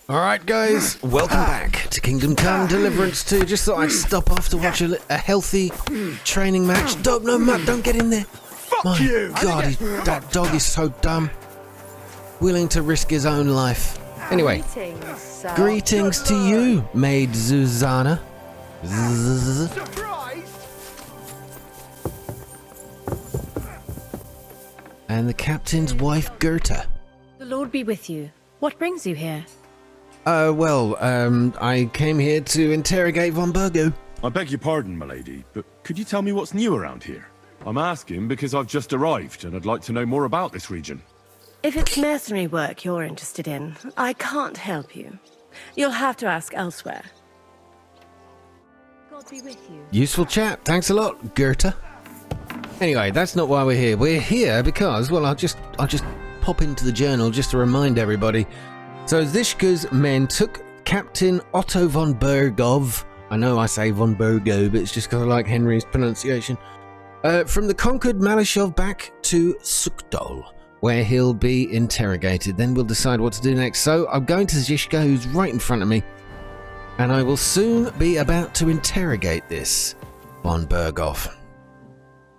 Alright guys, welcome back to Kingdom Come Deliverance 2. Just thought I'd stop off to watch a healthy training match. No, Matt, don't get in there. My God, that dog is so dumb. Willing to risk his own life. Anyway, greetings to you, Maid Susanna. And the captain's wife, Gerta. The Lord be with you. What brings you here? I came here to interrogate Von Burgo. I beg your pardon, milady, but could you tell me what's new around here? I'm asking because I've just arrived and I'd like to know more about this region. If it's mercenary work you're interested in, I can't help you. You'll have to ask elsewhere. God be with you. Useful chat. Thanks a lot, Gerta. Anyway, that's not why we're here. We're here because, well, I'll just pop into the journal just to remind everybody. So Zishka's men took Captain Otto von Bergov. I know I say von Burgo, but it's just because I like Henry's pronunciation. From the conquered Malashov back to Sukdol, where he'll be interrogated. Then we'll decide what to do next. So I'm going to Zishka, who's right in front of me, and I will soon be about to interrogate this von Bergov.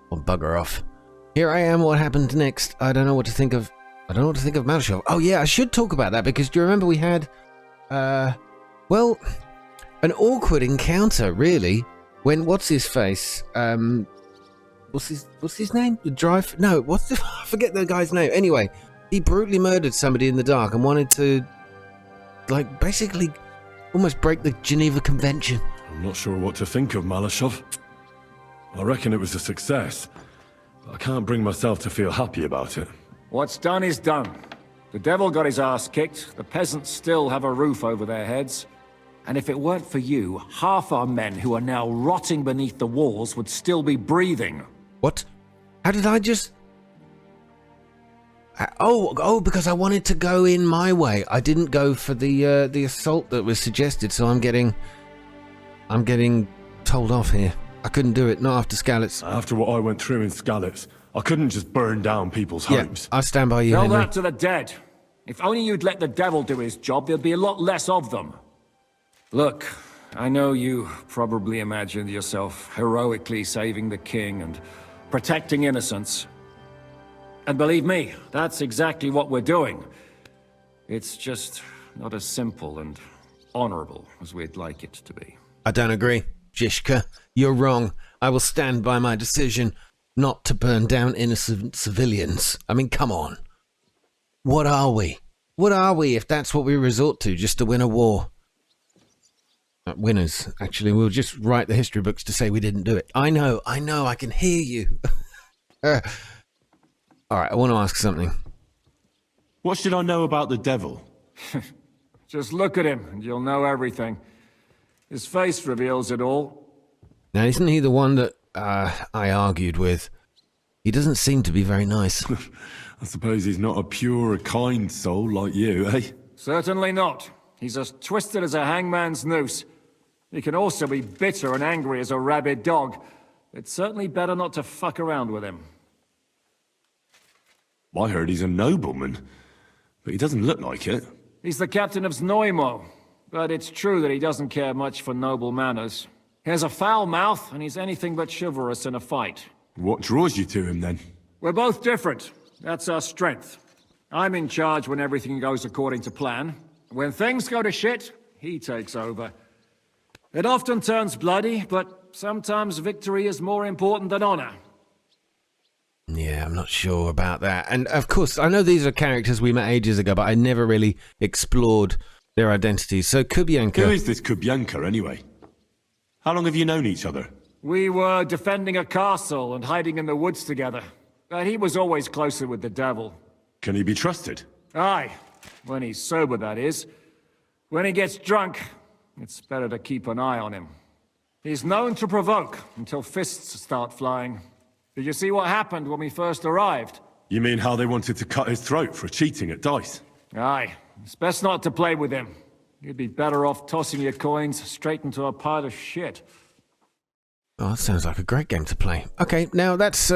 Or bugger off. Here I am. What happened next? I don't know what to think of. I don't know what to think of Malashov. Oh yeah, I should talk about that because do you remember we had, well, an awkward encounter really when what's his face? What's his name? The drive? No, I forget the guy's name. Anyway, he brutally murdered somebody in the dark and wanted to, like, basically almost break the Geneva Convention. I'm not sure what to think of Malashov. I reckon it was a success, but I can't bring myself to feel happy about it. What's done is done. The devil got his ass kicked, the peasants still have a roof over their heads. And if it weren't for you, half our men who are now rotting beneath the walls would still be breathing. What? How did I just... Oh, because I wanted to go in my way. I didn't go for the assault that was suggested, so I'm getting told off here. I couldn't do it, not after Skalitz. After what I went through in Skalitz, I couldn't just burn down people's homes. I stand by you, Tell Henry. that to the dead. If only you'd let the devil do his job, there'd be a lot less of them. Look, I know you probably imagined yourself heroically saving the king and protecting innocents. And believe me, that's exactly what we're doing. It's just not as simple and honorable as we'd like it to be. I don't agree. Zishka, you're wrong. I will stand by my decision not to burn down innocent civilians. I mean, come on. What are we? What are we if that's what we resort to just to win a war? Winners, actually. We'll just write the history books to say we didn't do it. I know, I can hear you. Alright, I want to ask something. What should I know about the devil? Just look at him and you'll know everything. His face reveals it all. Now, isn't he the one that I argued with? He doesn't seem to be very nice. I suppose he's not a pure, kind soul like you, eh? Certainly not. He's as twisted as a hangman's noose. He can also be bitter and angry as a rabid dog. It's certainly better not to fuck around with him. I heard he's a nobleman, but he doesn't look like it. He's the captain of Znojmo, but it's true that he doesn't care much for noble manners. He has a foul mouth, and he's anything but chivalrous in a fight. What draws you to him, then? We're both different. That's our strength. I'm in charge when everything goes according to plan. When things go to shit, he takes over. It often turns bloody, but sometimes victory is more important than honor. Yeah, I'm not sure about that. And of course, I know these are characters we met ages ago, but I never really explored their identities. So Kubyanka... Who is this Kubyanka, anyway? How long have you known each other? We were defending a castle and hiding in the woods together. But he was always closer with the devil. Can he be trusted? Aye. When he's sober, that is. When he gets drunk, it's better to keep an eye on him. He's known to provoke until fists start flying. Did you see what happened when we first arrived? You mean how they wanted to cut his throat for cheating at dice? Aye. It's best not to play with him. You'd be better off tossing your coins straight into a pile of shit. Oh, that sounds like a great game to play. Okay, now that's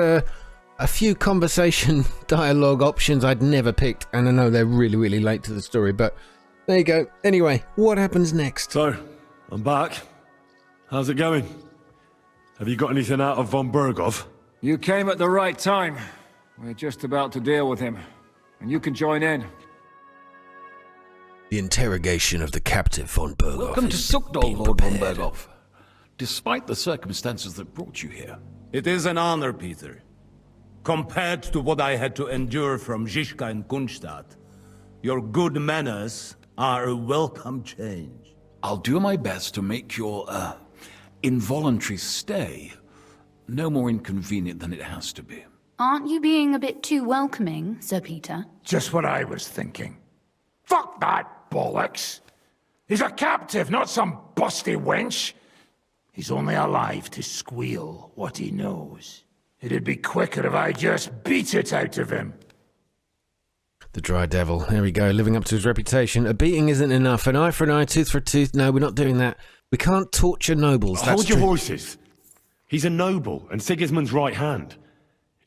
a few conversation dialogue options I'd never picked, and I know they're really, really late to the story, but there you go. Anyway, what happens next? So, I'm back. How's it going? Have you got anything out of von Berghoff? You came at the right time. We're just about to deal with him. And you can join in. The interrogation of the captive von Berghoff. Welcome to is Suckdol, being Lord von prepared. Berghoff. Despite the circumstances that brought you here. It is an honor, Peter. Compared to what I had to endure from Zizka and Kunstadt, your good manners are a welcome change. I'll do my best to make your, involuntary stay no more inconvenient than it has to be. Aren't you being a bit too welcoming, Sir Peter? Just what I was thinking. Fuck that bollocks! He's a captive, not some busty wench. He's only alive to squeal what he knows. It'd be quicker if I just beat it out of him. The dry devil. There we go, living up to his reputation. A beating isn't enough. An eye for an eye, tooth for a tooth. No, we're not doing that. We can't torture nobles. That's Hold your true. horses. He's a noble and Sigismund's right hand.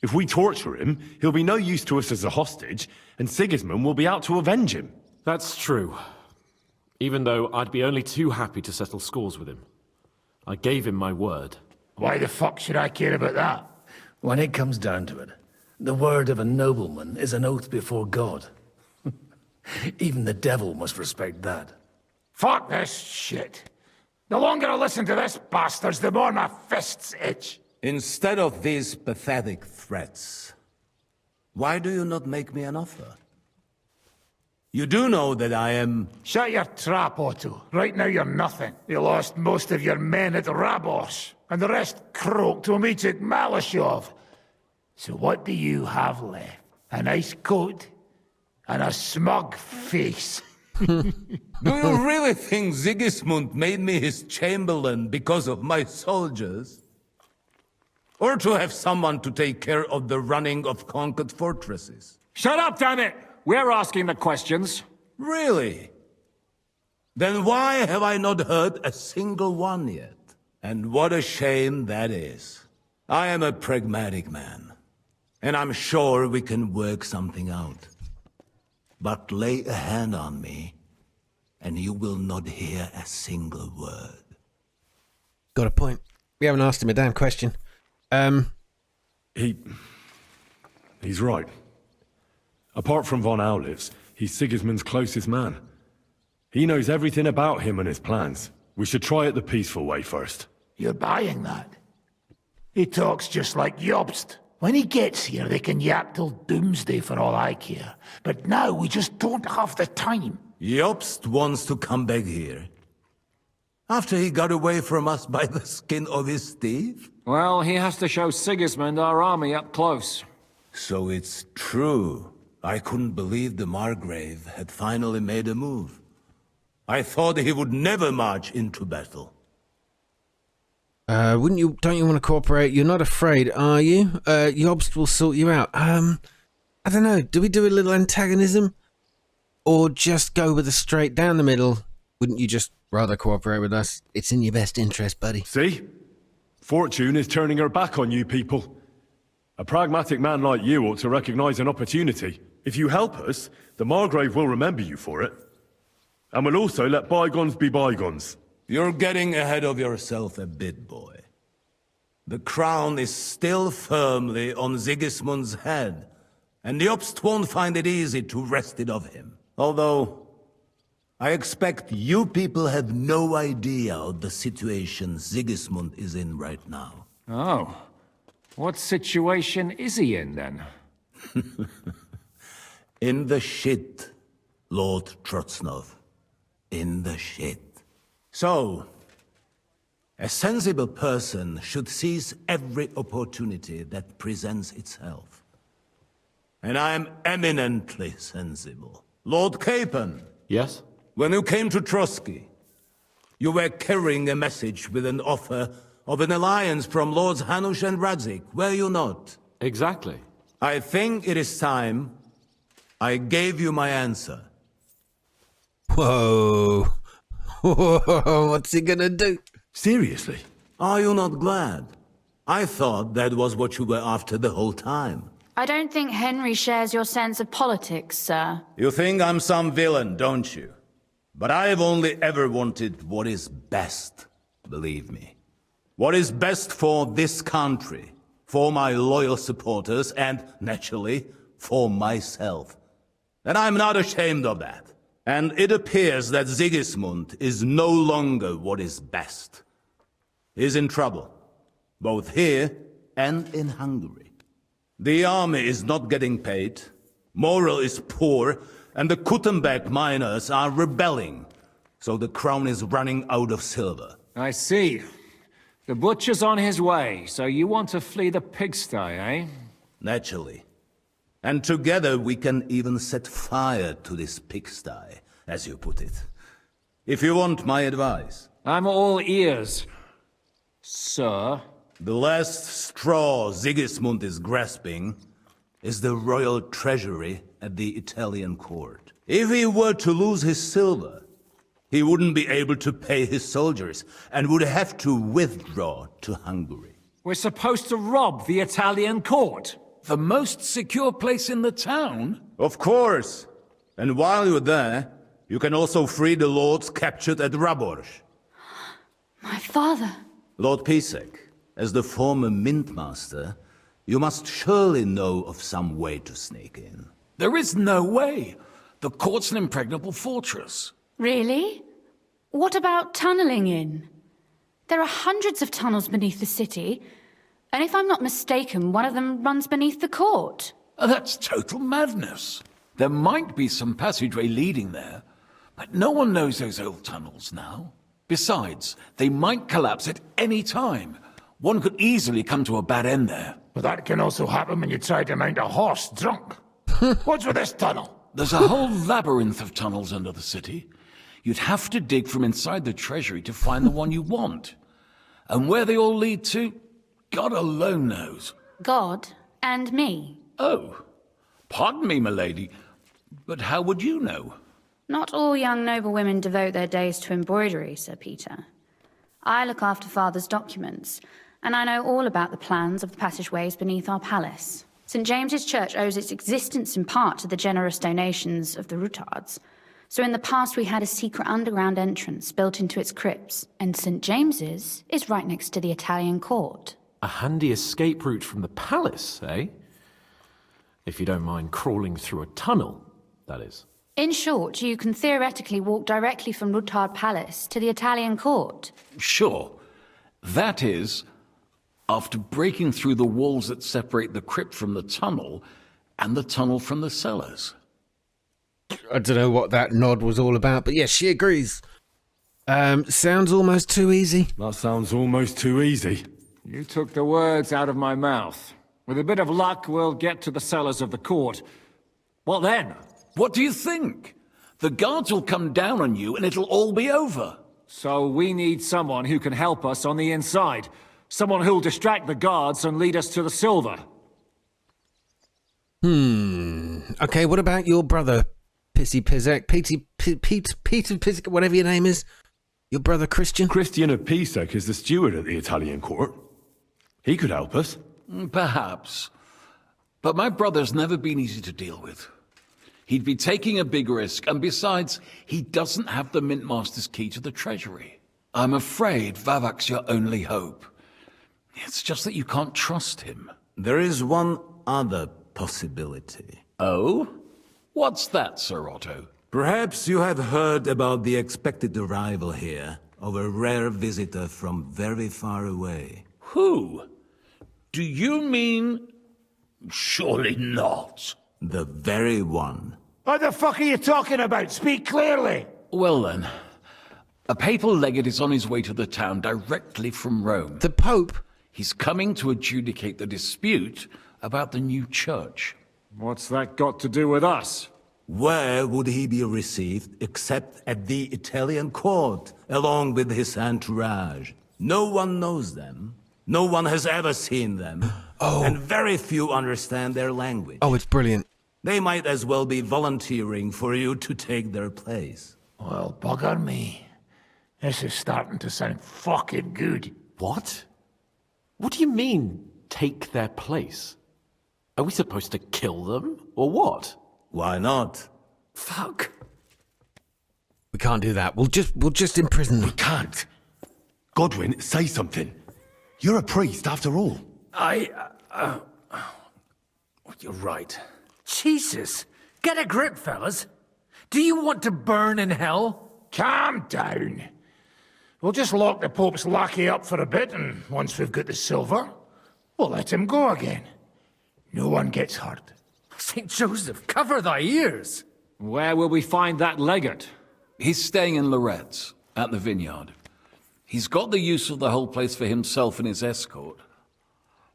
If we torture him, he'll be no use to us as a hostage, and Sigismund will be out to avenge him. That's true. Even though I'd be only too happy to settle scores with him. I gave him my word. Why the fuck should I care about that? When it comes down to it, the word of a nobleman is an oath before God. Even the devil must respect that. Fuck this shit. The longer I listen to this bastards, the more my fists itch. Instead of these pathetic threats, why do you not make me an offer? You do know that I am... Shut your trap, Otto. Right now you're nothing. You lost most of your men at Rabos, and the rest croaked when we took Malashov. So what do you have left? A nice coat and a smug face. Do you really think Sigismund made me his chamberlain because of my soldiers? Or to have someone to take care of the running of conquered fortresses? Shut up, damn it! We're asking the questions. Really? Then why have I not heard a single one yet? And what a shame that is. I am a pragmatic man, and I'm sure we can work something out. But lay a hand on me, and you will not hear a single word. Got a point. We haven't asked him a damn question. He's right. Apart from von Aulifs, he's Sigismund's closest man. He knows everything about him and his plans. We should try it the peaceful way first. You're buying that? He talks just like Jobst. When he gets here, they can yap till doomsday for all I care. But now we just don't have the time. Jobst wants to come back here. After he got away from us by the skin of his teeth? Well, he has to show Sigismund our army up close. So it's true. I couldn't believe the Margrave had finally made a move. I thought he would never march into battle. Don't you want to cooperate? You're not afraid, are you? Jobst will sort you out. I don't know. Do we do a little antagonism? Or just go with a straight down the middle? Wouldn't you just rather cooperate with us? It's in your best interest, buddy. See? Fortune is turning her back on you people. A pragmatic man like you ought to recognize an opportunity. If you help us, the Margrave will remember you for it. And will also let bygones be bygones. You're getting ahead of yourself a bit, boy. The crown is still firmly on Sigismund's head, and Jobst won't find it easy to wrest it of him. Although, I expect you people have no idea of the situation Sigismund is in right now. Oh. What situation is he in, then? In the shit, Lord Trotznov. In the shit. So, a sensible person should seize every opportunity that presents itself. And I am eminently sensible. Lord Capon. Yes? When you came to Trotsky, you were carrying a message with an offer of an alliance from Lords Hanush and Radzik, were you not? Exactly. I think it is time I gave you my answer. Whoa. Whoa. What's he gonna do? Seriously? Are you not glad? I thought that was what you were after the whole time. I don't think Henry shares your sense of politics, sir. You think I'm some villain, don't you? But I've only ever wanted what is best, believe me. What is best for this country, for my loyal supporters, and, naturally, for myself. And I'm not ashamed of that. And it appears that Sigismund is no longer what is best. He's in trouble, both here and in Hungary. The army is not getting paid, morale is poor, and the Kuttenberg miners are rebelling. So the crown is running out of silver. I see. The butcher's on his way, so you want to flee the pigsty, eh? Naturally. And together we can even set fire to this pigsty, as you put it. If you want my advice. I'm all ears, sir. The last straw Sigismund is grasping is the royal treasury at the Italian court. If he were to lose his silver, he wouldn't be able to pay his soldiers and would have to withdraw to Hungary. We're supposed to rob the Italian court. The most secure place in the town? Of course. And while you're there, you can also free the lords captured at Raborz. My father. Lord Pisek, as the former mint master, you must surely know of some way to sneak in. There is no way. The court's an impregnable fortress. Really? What about tunneling in? There are hundreds of tunnels beneath the city, and if I'm not mistaken, one of them runs beneath the court. That's total madness. There might be some passageway leading there, but no one knows those old tunnels now. Besides, they might collapse at any time. One could easily come to a bad end there. But that can also happen when you try to mount a horse drunk. What's with this tunnel? There's a whole labyrinth of tunnels under the city. You'd have to dig from inside the treasury to find the one you want. And where they all lead to, God alone knows. God and me. Oh, pardon me, milady, but how would you know? Not all young noblewomen devote their days to embroidery, Sir Peter. I look after Father's documents, and I know all about the plans of the passageways beneath our palace. St. James's Church owes its existence in part to the generous donations of the Ruthards. So in the past we had a secret underground entrance built into its crypts, and St. James's is right next to the Italian court. A handy escape route from the palace, eh? If you don't mind crawling through a tunnel, that is. In short, you can theoretically walk directly from Ruthard Palace to the Italian court. Sure. That is, after breaking through the walls that separate the crypt from the tunnel, and the tunnel from the cellars. I don't know what that nod was all about, but yes, she agrees. Sounds almost too easy. That sounds almost too easy. You took the words out of my mouth. With a bit of luck, we'll get to the cellars of the court. What then? What do you think? The guards will come down on you and it'll all be over. So we need someone who can help us on the inside. Someone who'll distract the guards and lead us to the silver. Okay, what about your brother, Pissy Pizek? Peter Pizek, whatever your name is? Your brother Christian? Christian of Pisek is the steward at the Italian court. He could help us. Perhaps. But my brother's never been easy to deal with. He'd be taking a big risk, and besides, he doesn't have the Mint Master's key to the treasury. I'm afraid Vavak's your only hope. It's just that you can't trust him. There is one other possibility. Oh? What's that, Sir Otto? Perhaps you have heard about the expected arrival here of a rare visitor from very far away. Who? Do you mean... Surely not. The very one. What the fuck are you talking about? Speak clearly. Well then, a papal legate is on his way to the town directly from Rome. The Pope? He's coming to adjudicate the dispute about the new church. What's that got to do with us? Where would he be received except at the Italian court, along with his entourage? No one knows them. No one has ever seen them. Oh. And very few understand their language. Oh, it's brilliant. They might as well be volunteering for you to take their place. Well, bugger me. This is starting to sound fucking good. What? What do you mean, take their place? Are we supposed to kill them, or what? Why not? Fuck. We can't do that. We'll just imprison them. Can't. Godwin, say something. You're a priest, after all. You're right. Jesus. Get a grip, fellas. Do you want to burn in hell? Calm down. We'll just lock the Pope's lackey up for a bit, and once we've got the silver, we'll let him go again. No one gets hurt. St. Joseph, cover thy ears. Where will we find that legate? He's staying in Loretz, at the vineyard. He's got the use of the whole place for himself and his escort.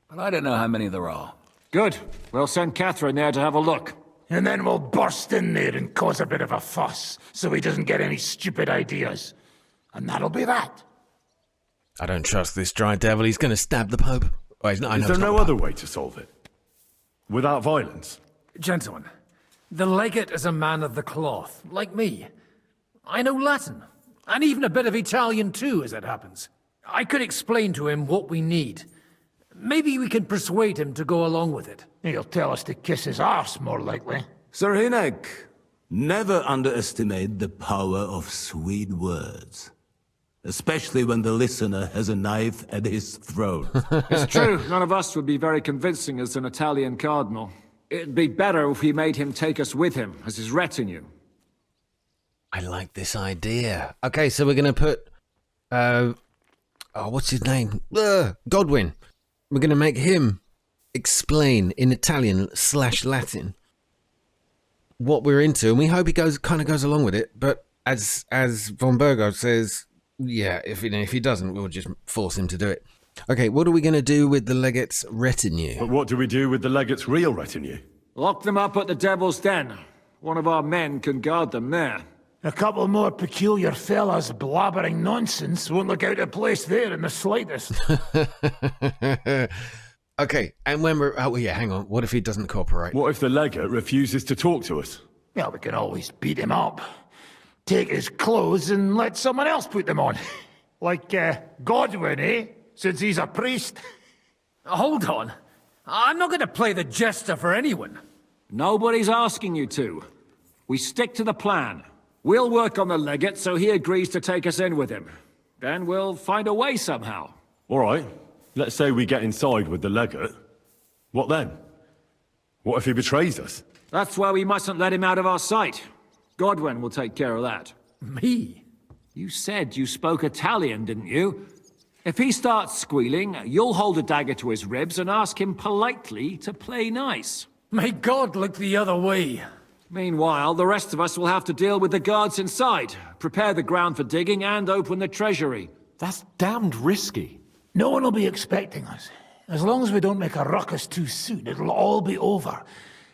But I don't know how many there are. Good. We'll send Catherine there to have a look. And then we'll burst in there and cause a bit of a fuss, so he doesn't get any stupid ideas. And that'll be that. I don't trust this dry devil. He's going to stab the Pope. Oh, he's not, I know Is there it's not no the other Pope. way to solve it? Without violence? Gentlemen, the legate is a man of the cloth, like me. I know Latin, and even a bit of Italian too, as it happens. I could explain to him what we need. Maybe we can persuade him to go along with it. He'll tell us to kiss his arse, more likely. Sir Hynek, never underestimate the power of sweet words. Especially when the listener has a knife at his throat. It's true, none of us would be very convincing as an Italian cardinal. It'd be better if we made him take us with him as his retinue. I like this idea. Okay, so we're going to put... what's his name? Godwin. We're going to make him explain in Italian/Latin what we're into, and we hope he kind of goes along with it. But as von Burgard says, yeah, if he doesn't, we'll just force him to do it. Okay, what are we going to do with the legate's retinue? But what do we do with the legate's real retinue? Lock them up at the Devil's Den. One of our men can guard them there. A couple more peculiar fellas blabbering nonsense won't look out of place there in the slightest. Okay, and when we're... Oh, yeah, hang on. What if he doesn't cooperate? What if the legate refuses to talk to us? Well, we can always beat him up. Take his clothes and let someone else put them on. Like, Godwin, eh? Since he's a priest. Hold on. I'm not going to play the jester for anyone. Nobody's asking you to. We stick to the plan. We'll work on the legate so he agrees to take us in with him. Then we'll find a way somehow. All right. Let's say we get inside with the legate. What then? What if he betrays us? That's why we mustn't let him out of our sight. Godwin will take care of that. Me? You said you spoke Italian, didn't you? If he starts squealing, you'll hold a dagger to his ribs and ask him politely to play nice. May God look the other way. Meanwhile, the rest of us will have to deal with the guards inside, prepare the ground for digging, and open the treasury. That's damned risky. No one will be expecting us. As long as we don't make a ruckus too soon, it'll all be over.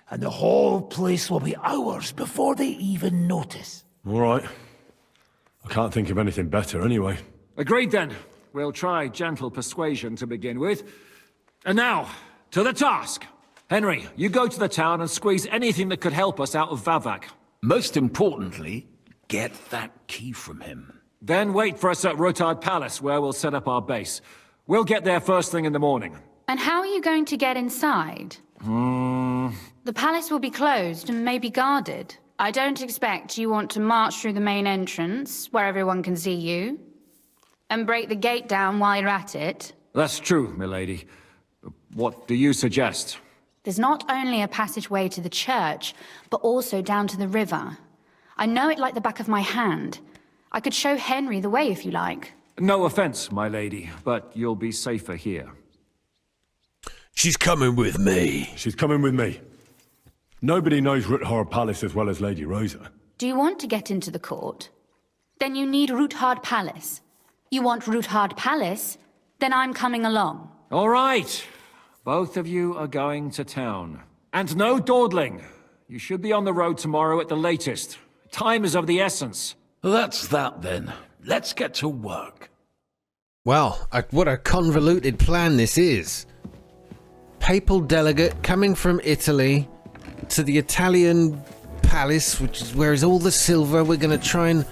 And the whole place will be ours before they even notice. All right. I can't think of anything better anyway. Agreed then. We'll try gentle persuasion to begin with. And now, to the task. Henry, you go to the town and squeeze anything that could help us out of Vavak. Most importantly, get that key from him. Then wait for us at Ruthard Palace, where we'll set up our base. We'll get there first thing in the morning. And how are you going to get inside? The palace will be closed and maybe guarded. I don't expect you want to march through the main entrance, where everyone can see you, and break the gate down while you're at it. That's true, milady. What do you suggest? There's not only a passageway to the church, but also down to the river. I know it like the back of my hand. I could show Henry the way if you like. No offense, my lady, but you'll be safer here. She's coming with me. She's coming with me. Nobody knows Ruthard Palace as well as Lady Rosa. Do you want to get into the court? Then you need Ruthard Palace. You want Ruthard Palace? Then I'm coming along. All right. Both of you are going to town. And no dawdling. You should be on the road tomorrow at the latest. Time is of the essence. Well, that's that then. Let's get to work. Well, what a convoluted plan this is. Papal delegate coming from Italy to the Italian palace, which is where is all the silver. We're going to try and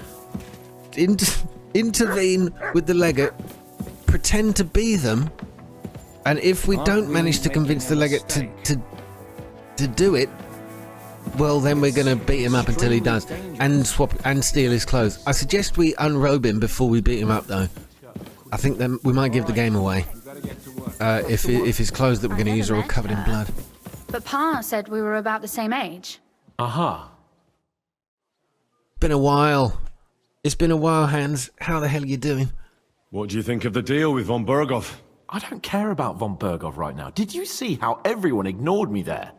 intervene with the legate, pretend to be them, And if we don't manage to convince the legate to do it, well, then we're going to beat him up until he does, and steal his clothes. I suggest we unrobe him before we beat him up, though. I think then we might give the game away. If his clothes that we're going to use are all covered in blood. But Pa said we were about the same age. Aha. Been a while. It's been a while, Hans. How the hell are you doing? What do you think of the deal with von Berghoff? I don't care about von Berghoff right now. Did you see how everyone ignored me there?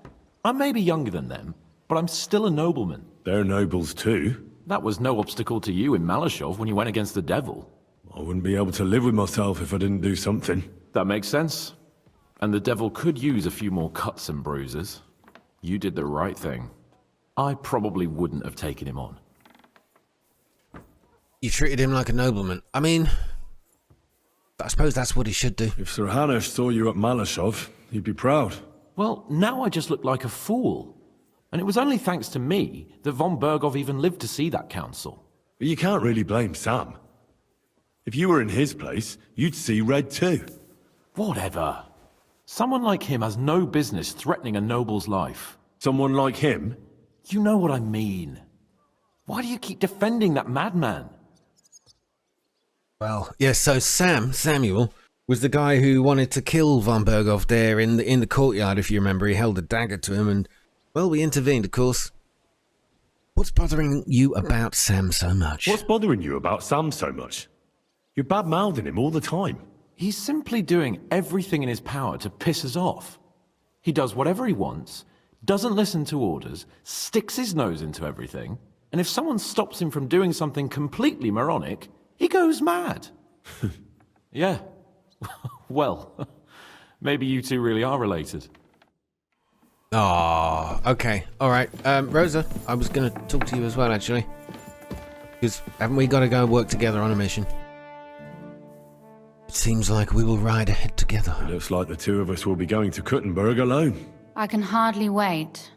I may be younger than them, but I'm still a nobleman. They're nobles too. That was no obstacle to you in Malashov when you went against the devil. I wouldn't be able to live with myself if I didn't do something. That makes sense. And the devil could use a few more cuts and bruises. You did the right thing. I probably wouldn't have taken him on. You treated him like a nobleman. I mean, I suppose that's what he should do. If Sir Hanush saw you at Malashov, he'd be proud. Well, now I just look like a fool. And it was only thanks to me that von Berghoff even lived to see that council. But you can't really blame Sam. If you were in his place, you'd see red too. Whatever. Someone like him has no business threatening a noble's life. Someone like him? You know what I mean. Why do you keep defending that madman? Well, yes, so Samuel, was the guy who wanted to kill von Berghoff there in the courtyard, if you remember. He held a dagger to him and, well, we intervened, of course. What's bothering you about Sam so much? What's bothering you about Sam so much? You're bad-mouthing him all the time. He's simply doing everything in his power to piss us off. He does whatever he wants, doesn't listen to orders, sticks his nose into everything, and if someone stops him from doing something completely moronic, he goes mad. Yeah. Well, maybe you two really are related. Oh, okay. All right. Rosa, I was going to talk to you as well, actually. Because haven't we got to go work together on a mission? It seems like we will ride ahead together. It looks like the two of us will be going to Kuttenberg alone. I can hardly wait.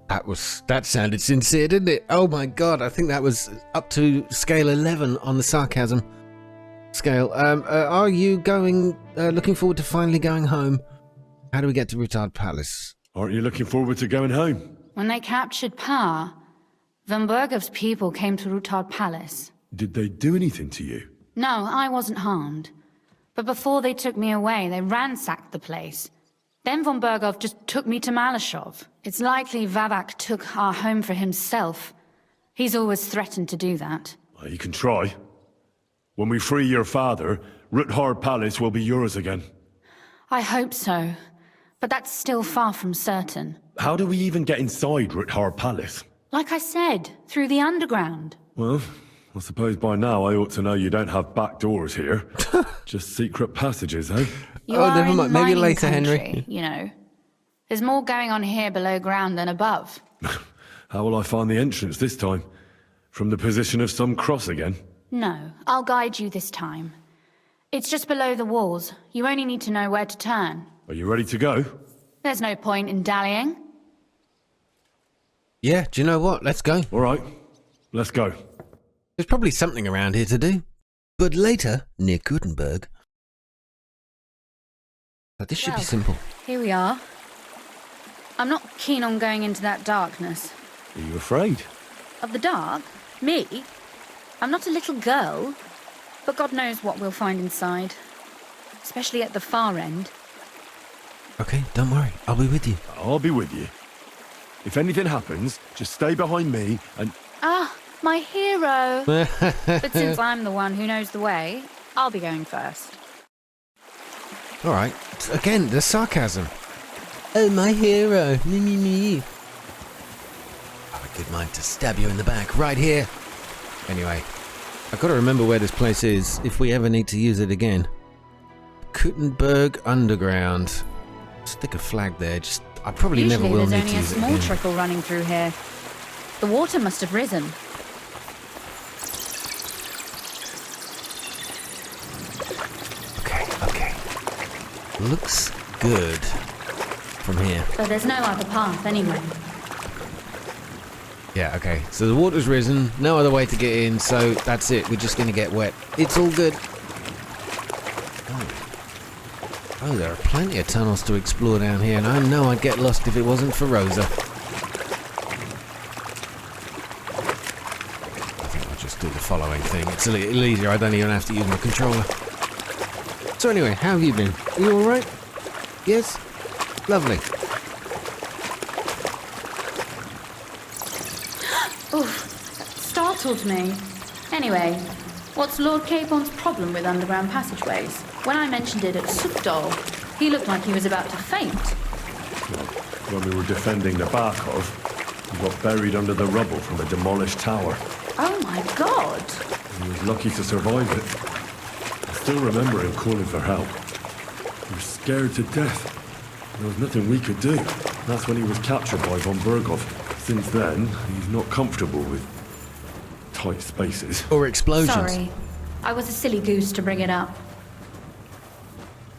That sounded sincere, didn't it? Oh my god, I think that was up to scale 11 on the sarcasm scale. Are you looking forward to finally going home? How do we get to Ruthard Palace? Aren't you looking forward to going home? When they captured Pa, von Berghoff's people came to Ruthard Palace. Did they do anything to you? No, I wasn't harmed. But before they took me away, they ransacked the place. Then von Berghoff just took me to Malashov. It's likely Vavak took our home for himself. He's always threatened to do that. Well, you can try. When we free your father, Ruthard Palace will be yours again. I hope so. But that's still far from certain. How do we even get inside Ruthard Palace? Like I said, through the underground. Well, I suppose by now I ought to know you don't have back doors here. Just secret passages, eh? You are never in mind. Maybe mining later, country, Henry. You know. There's more going on here below ground than above. How will I find the entrance this time? From the position of some cross again? No, I'll guide you this time. It's just below the walls. You only need to know where to turn. Are you ready to go? There's no point in dallying. Yeah, do you know what? Let's go. All right, let's go. There's probably something around here to do. But later, near Gutenberg. But this should be simple. Here we are. I'm not keen on going into that darkness. Are you afraid? Of the dark? Me? I'm not a little girl. But God knows what we'll find inside. Especially at the far end. Okay, don't worry. I'll be with you. I'll be with you. If anything happens, just stay behind me and... Ah, my hero! But since I'm the one who knows the way, I'll be going first. All right. Again, the sarcasm. Oh, my hero. Me. I have a good mind to stab you in the back right here. Anyway, I've got to remember where this place is if we ever need to use it again. Kuttenberg Underground. Stick a flag there. I probably Usually never will there's need to only a use it small again. trickle running through here. The water must have risen. Okay. Looks good from here. But there's no other path anyway. Yeah, okay. So the water's risen, no other way to get in, so that's it. We're just going to get wet. It's all good. Oh Oh, there are plenty of tunnels to explore down here, and I know I'd get lost if it wasn't for Rosa. I think I'll just do the following thing. It's a little easier, I don't even have to use my controller. So anyway, how have you been? Are you alright? Yes? Lovely. Startled me. Anyway, what's Lord Capon's problem with underground passageways? When I mentioned it at Sukdal, he looked like he was about to faint. When we were defending the Barkov, he got buried under the rubble from a demolished tower. Oh my god! He was lucky to survive it. I still remember him calling for help. He was scared to death. There was nothing we could do. That's when he was captured by von Berghoff. Since then, he's not comfortable with tight spaces. Or explosions. Sorry. I was a silly goose to bring it up.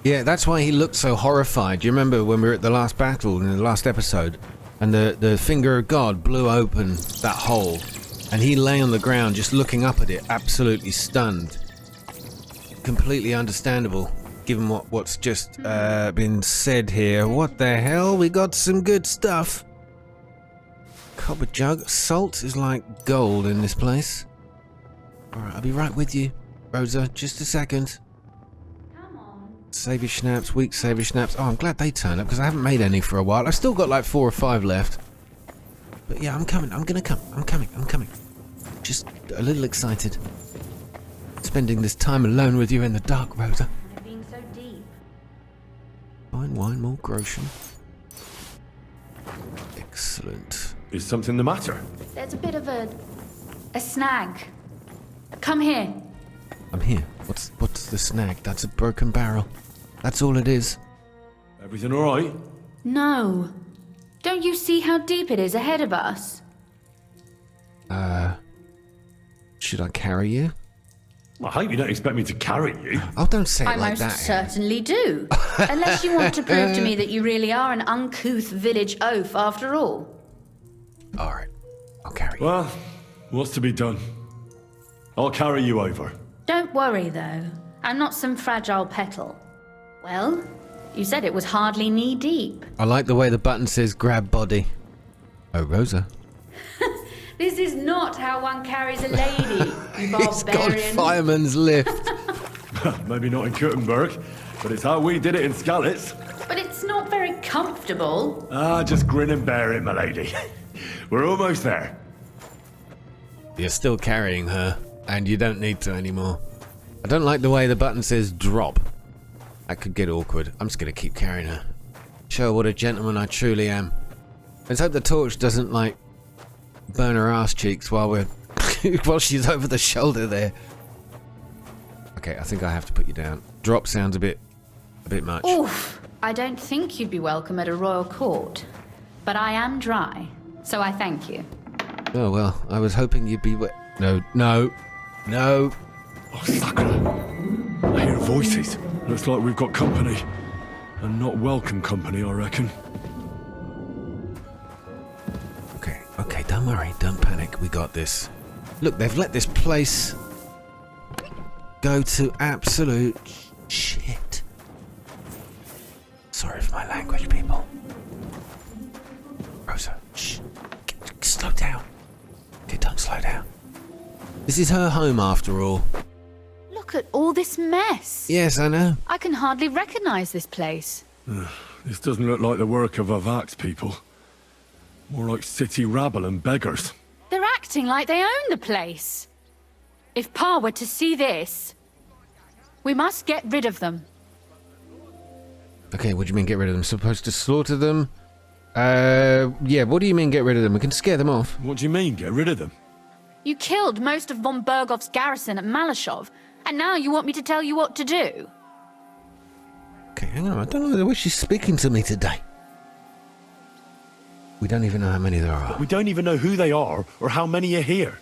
Yeah, that's why he looked so horrified. Do you remember when we were at the last battle in the last episode? And the finger of God blew open that hole. And he lay on the ground just looking up at it, absolutely stunned. Completely understandable, given what's just been said here. What the hell? We got some good stuff. Copper jug. Salt is like gold in this place. Alright, I'll be right with you, Rosa. Just a second. Save your schnapps, weak save your schnapps. Oh, I'm glad they turned up because I haven't made any for a while. I've still got like 4 or 5 left. But yeah, I'm coming. I'm gonna come. I'm coming. Just a little excited. Spending this time alone with you in the dark, Rosa. They're being so deep. Fine wine, more Groshen. Excellent. Is something the matter? There's a bit of a snag. Come here. I'm here. What's the snag? That's a broken barrel. That's all it is. Everything all right? No. Don't you see how deep it is ahead of us? Should I carry you? I hope you don't expect me to carry you. Oh, don't say it I like most that. certainly do. Unless you want to prove to me that you really are an uncouth village oaf after all. Alright, I'll carry you. Well, what's to be done? I'll carry you over. Don't worry, though. I'm not some fragile petal. Well, you said it was hardly knee-deep. I like the way the button says grab body. Oh, Rosa. This is not how one carries a lady, you It's got barbarian. fireman's lift. Maybe not in Kuttenberg, but it's how we did it in Skalitz. But it's not very comfortable. Just grin and bear it, my lady. We're almost there. You're still carrying her, and you don't need to anymore. I don't like the way the button says drop. That could get awkward. I'm just going to keep carrying her. Show her what a gentleman I truly am. Let's hope the torch doesn't, like, burn her ass cheeks while we're while she's over the shoulder there. Okay, I think I have to put you down. Drop sounds a bit much. Oof. I don't think you'd be welcome at a royal court. But I am dry, so I thank you. Oh, well, I was hoping you'd be wet. No. Oh, Sakura. I hear voices. Looks like we've got company. And not welcome company, I reckon. Okay, don't worry. Don't panic. We got this. Look, they've let this place go to absolute shit. Sorry for my language, people. Rosa, shh. Slow down. Okay, don't slow down. This is her home after all. Look at all this mess. Yes, I know. I can hardly recognize this place. This doesn't look like the work of Avak's people. More like city rabble and beggars. They're acting like they own the place. If Pa were to see this, we must get rid of them. Okay, what do you mean get rid of them? Supposed to slaughter them? Yeah, what do you mean get rid of them? We can scare them off. What do you mean, get rid of them? You killed most of von Bergoff's garrison at Malashov, and now you want me to tell you what to do? Okay, hang on. I don't know the way she's speaking to me today. We don't even know how many there are. We don't even know who they are or how many are here.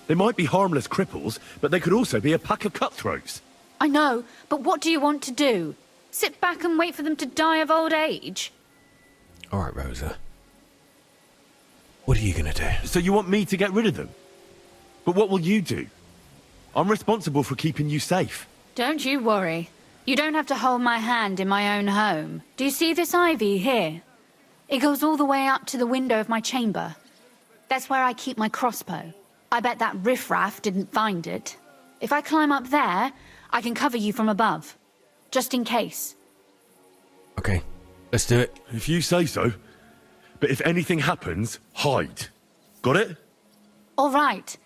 They might be harmless cripples, but they could also be a pack of cutthroats. I know, but what do you want to do? Sit back and wait for them to die of old age? All right, Rosa. What are you going to do? So you want me to get rid of them? But what will you do? I'm responsible for keeping you safe. Don't you worry. You don't have to hold my hand in my own home. Do you see this ivy here? It goes all the way up to the window of my chamber. That's where I keep my crossbow. I bet that riffraff didn't find it. If I climb up there, I can cover you from above. Just in case. Okay, let's do it. If you say so. But if anything happens, hide. Got it? All right.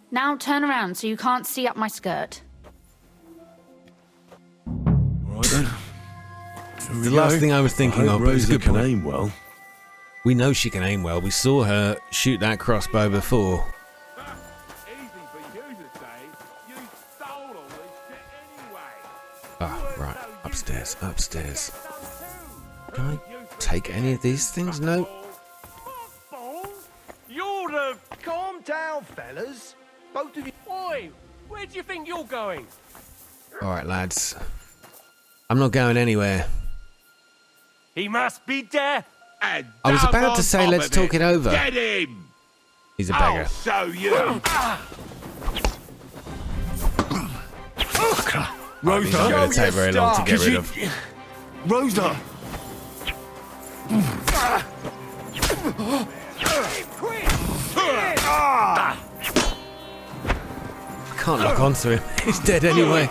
Now turn around so you can't see up my skirt. All right then. The last thing I was thinking of, but it's a Rosa good can point. aim well. We know she can aim well. We saw her shoot that crossbow before. Ah, right. Upstairs, upstairs. Can I take any of these things? No. You're the... Calm down, fellas. Both of you... Oi! Where do you think you're going? Alright, lads. I'm not going anywhere. He must be deaf. And I was dumb about on to say top let's of talk it over. Get him! He's a beggar. I'll show you. Rosa, It's not going to take very long to get rid of. Rosa! I can't lock onto him. He's dead anyway.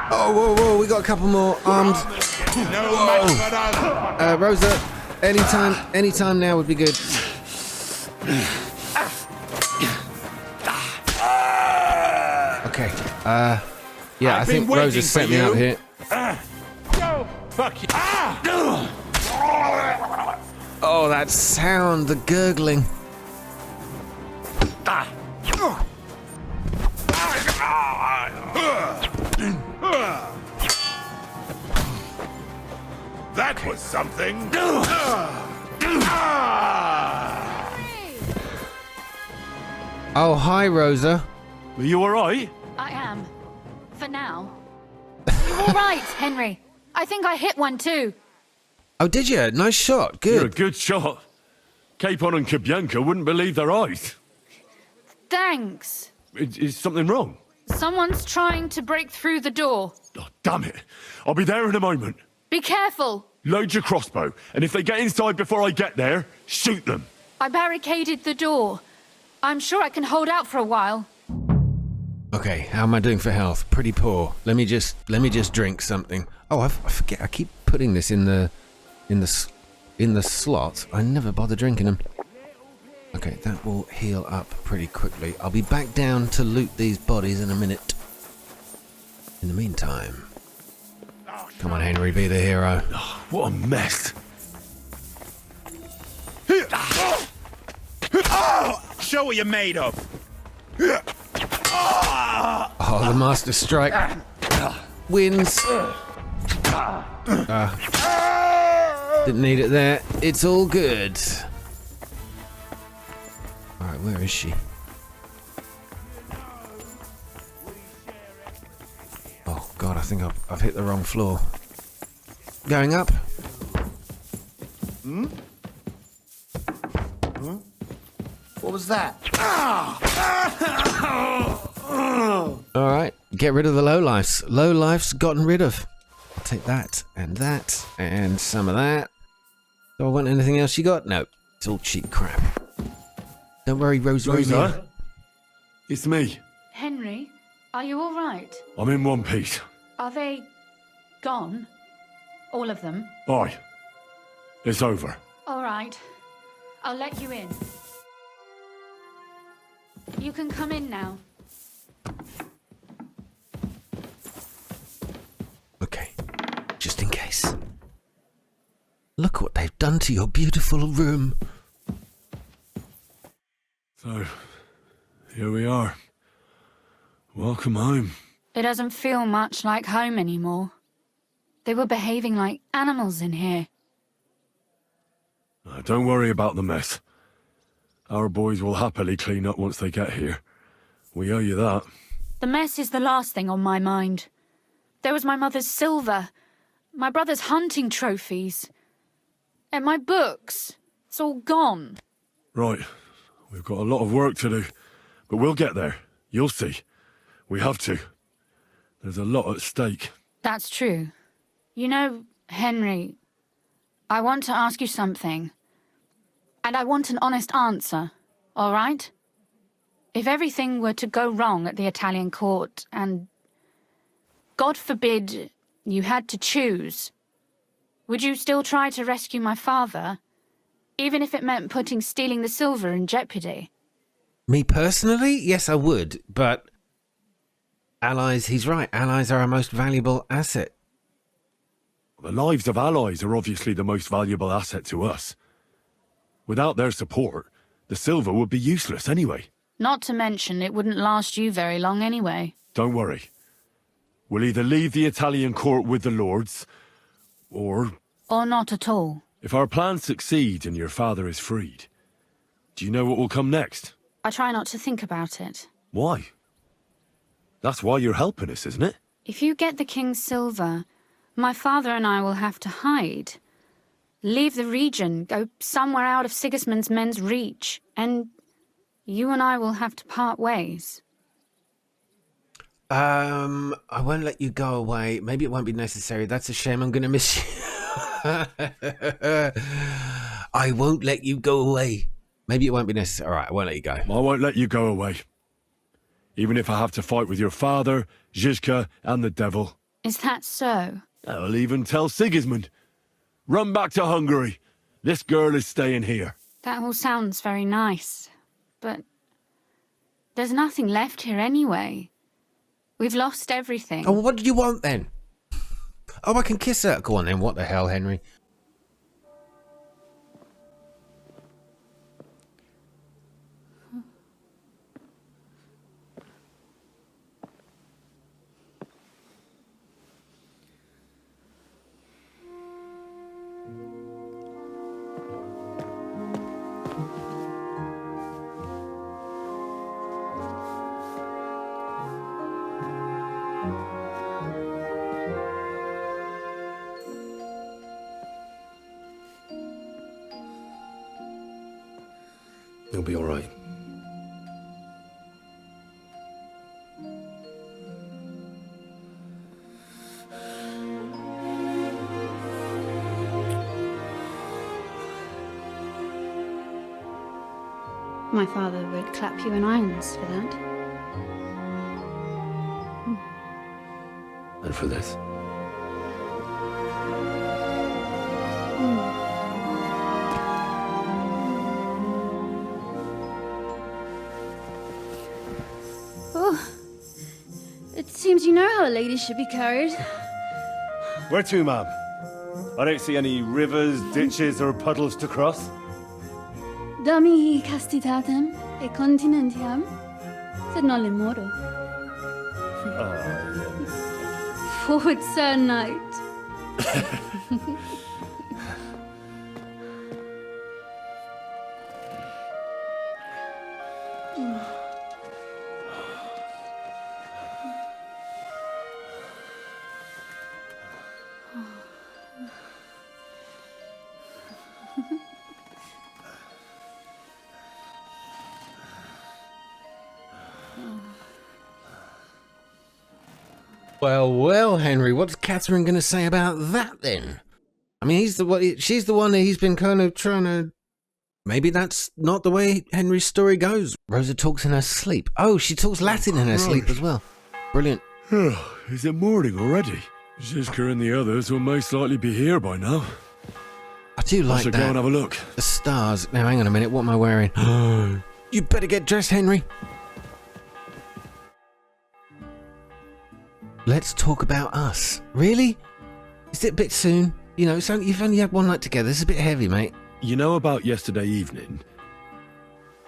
Oh, whoa, whoa, we got a couple more armed. Rosa, anytime now would be good. Okay, yeah, I think Rosa's set me up here. Fuck you. Oh, that sound, the gurgling. That was something. Oh, hi, Rosa. Are you alright? I am. For now. You're all right, Henry. I think I hit one too. Oh, did you? Nice shot. Good. You're a good shot. Capon and Kabianka wouldn't believe their eyes. Thanks. Is something wrong? Someone's trying to break through the door. Oh, damn it. I'll be there in a moment. Be careful. Load your crossbow, and if they get inside before I get there, shoot them. I barricaded the door. I'm sure I can hold out for a while. Okay, how am I doing for health? Pretty poor. Let me just drink something. Oh, I forget. I keep putting this in the slot. I never bother drinking them. Okay, that will heal up pretty quickly. I'll be back down to loot these bodies in a minute. In the meantime, come on, Henry, be the hero. Oh, what a mess. Show what you're made of. Oh, the Master Strike wins. Didn't need it there. It's all good. Alright, where is she? Oh god, I think I've hit the wrong floor. Going up. What was that? Alright, get rid of the lowlifes. Lowlifes gotten rid of. I'll take that, and some of that. Do I want anything else you got? No, it's all cheap crap. Don't worry, Rosa? It's me. Henry, are you all right? I'm in one piece. Are they gone? All of them? Aye. It's over. All right. I'll let you in. You can come in now. Okay, just in case. Look what they've done to your beautiful room. So, here we are. Welcome home. It doesn't feel much like home anymore. They were behaving like animals in here. Don't worry about the mess. Our boys will happily clean up once they get here. We owe you that. The mess is the last thing on my mind. There was my mother's silver, my brother's hunting trophies, and my books. It's all gone. Right. We've got a lot of work to do, but we'll get there. You'll see. We have to. There's a lot at stake. That's true. You know, Henry, I want to ask you something. And I want an honest answer, all right? If everything were to go wrong at the Italian court and, God forbid, you had to choose, would you still try to rescue my father, even if it meant putting stealing the silver in jeopardy? Me personally? Yes, I would, but allies, he's right. Allies are our most valuable asset. The lives of allies are obviously the most valuable asset to us. Without their support, the silver would be useless anyway. Not to mention, it wouldn't last you very long anyway. Don't worry. We'll either leave the Italian court with the lords, or not at all. if our plan succeeds and your father is freed, do you know what will come next? I try not to think about it. Why? That's why you're helping us, isn't it? If you get the king's silver, my father and I will have to hide. Leave the region, go somewhere out of Sigismund's men's reach, and you and I will have to part ways. I won't let you go away. Maybe it won't be necessary. That's a shame. I'm going to miss you. I won't let you go away. Maybe it won't be necessary. All right, I won't let you go. I won't let you go away. Even if I have to fight with your father, Zizka, and the devil. Is that so? I'll even tell Sigismund. Run back to Hungary. This girl is staying here. That all sounds very nice, but there's nothing left here anyway. We've lost everything. Oh, what did you want then? Oh, I can kiss her. Go on then. What the hell, Henry? You'll be all right. My father would clap you in irons for that. And for this. Oh, it seems you know how a lady should be carried. Where to, ma'am? I don't see any rivers, ditches, or puddles to cross. Dami castitatem e continentiam, sed non le moro. Forward, Sir Knight. Well, Henry, what's Catherine going to say about that then? I mean, she's the one that he's been kind of trying to... Maybe that's not the way Henry's story goes. Rosa talks in her sleep. Oh, she talks Latin in her sleep as well. Brilliant. Is it morning already? Zizka and the others will most likely be here by now. I do like should that. go and have a look. The stars. Now, hang on a minute. What am I wearing? You better get dressed, Henry. Let's talk about us. Really? Is it a bit soon? You know, you've only had one night together. It's a bit heavy, mate. You know about yesterday evening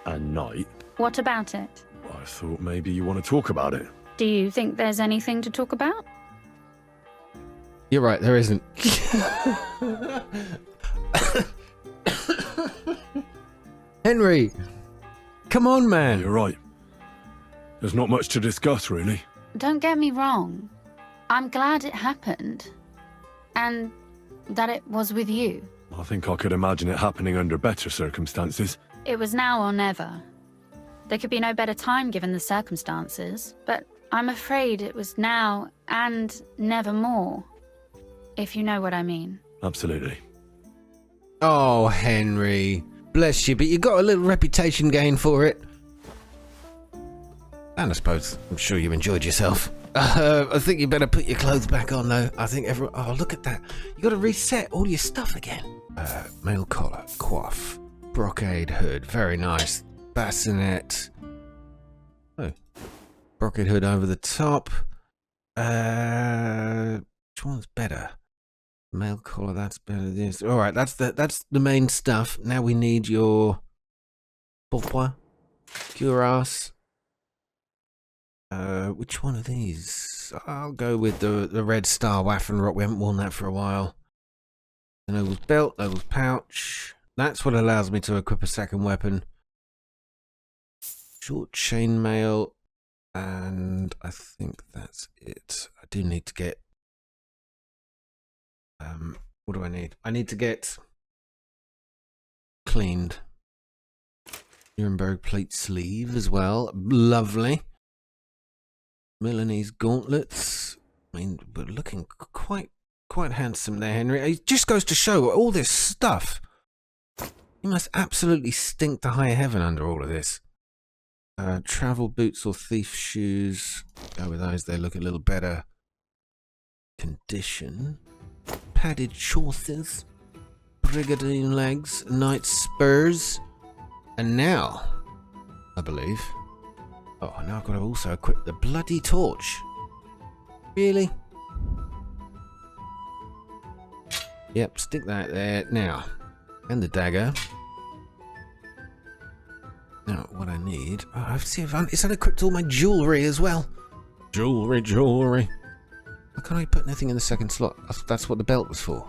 and night? What about it? I thought maybe you want to talk about it. Do you think there's anything to talk about? You're right, there isn't. Henry, come on, man. You're right. There's not much to discuss, really. Don't get me wrong. I'm glad it happened. And that it was with you. I think I could imagine it happening under better circumstances. It was now or never. There could be no better time given the circumstances, but I'm afraid it was now and nevermore, if you know what I mean. Absolutely. Oh, Henry. Bless you, but you got a little reputation gain for it. And I suppose, I'm sure you enjoyed yourself. I think you better put your clothes back on, though. I think everyone... Oh, look at that. You got to reset all your stuff again. Male collar, coif, brocade hood. Very nice. Bassinet. Oh. Brocade hood over the top. Which one's better? Male collar, that's better. Yes. All right, that's the main stuff. Now we need your pourpoint, cuirass. Which one of these? I'll go with the red star Waffenrock. We haven't worn that for a while. The noble's belt, noble's pouch. That's what allows me to equip a second weapon. Short chainmail, and I think that's it. I do need to get. What do I need? I need to get cleaned. Nuremberg plate sleeve as well. Lovely. Milanese gauntlets. I mean, we're looking quite handsome there, Henry. It just goes to show all this stuff. You must absolutely stink to high heaven under all of this. Travel boots or thief shoes. Go with those. They look a little better condition. Padded chaussets. Brigandine legs. Knight spurs. And now, I believe... Oh, now I've got to also equip the bloody torch. Really? Yep, stick that there. Now, and the dagger. Now, what I need... Oh, I have to see if it's unequipped all my jewellery as well. Jewellery. Why can't I put anything in the second slot? That's what the belt was for.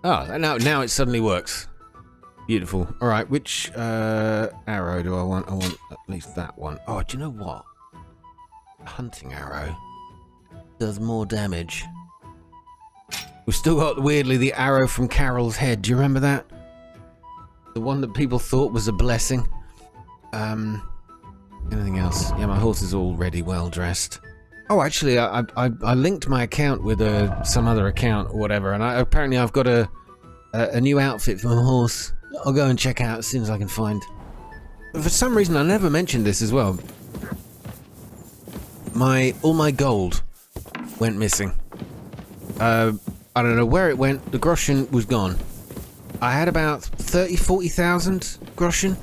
Oh, now it suddenly works. Beautiful. All right, which arrow do I want? I want at least that one. Oh, do you know what? A hunting arrow does more damage. We've still got, weirdly, the arrow from Carol's head. Do you remember that? The one that people thought was a blessing. Anything else? Yeah, my horse is already well dressed. Oh, actually, I linked my account with some other account or whatever, and apparently I've got a new outfit for my horse. I'll go and check out as soon as I can find. But for some reason, I never mentioned this as well. All my gold went missing. I don't know where it went. The groschen was gone. I had about 40,000 groschen.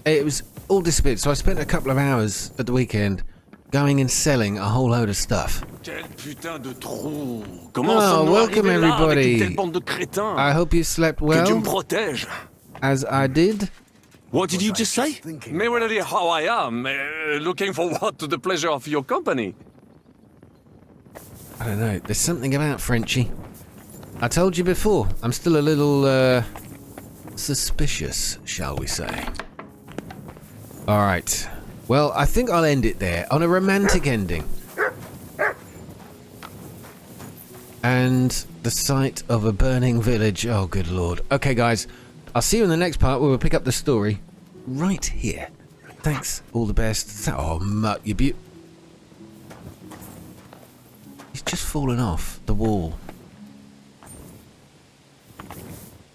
It was all disappeared. So I spent a couple of hours at the weekend going and selling a whole load of stuff. Oh, welcome everybody. I hope you slept well. As I did. What did you just say? Merely how I am, looking forward to the pleasure of your company. I don't know, there's something about Frenchie. I told you before, I'm still a little, suspicious, shall we say. Alright, well, I think I'll end it there, on a romantic ending. And the sight of a burning village, oh good lord. Okay guys, I'll see you in the next part where we'll pick up the story right here. Thanks, all the best. Oh, mutt, you He's just fallen off the wall.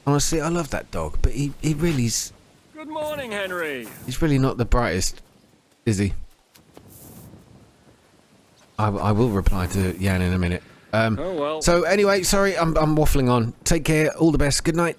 Honestly, I love that dog, but he really's... Good morning, Henry. He's really not the brightest, is he? I will reply to Jan in a minute. Oh well. So anyway, sorry, I'm waffling on. Take care, all the best, good night.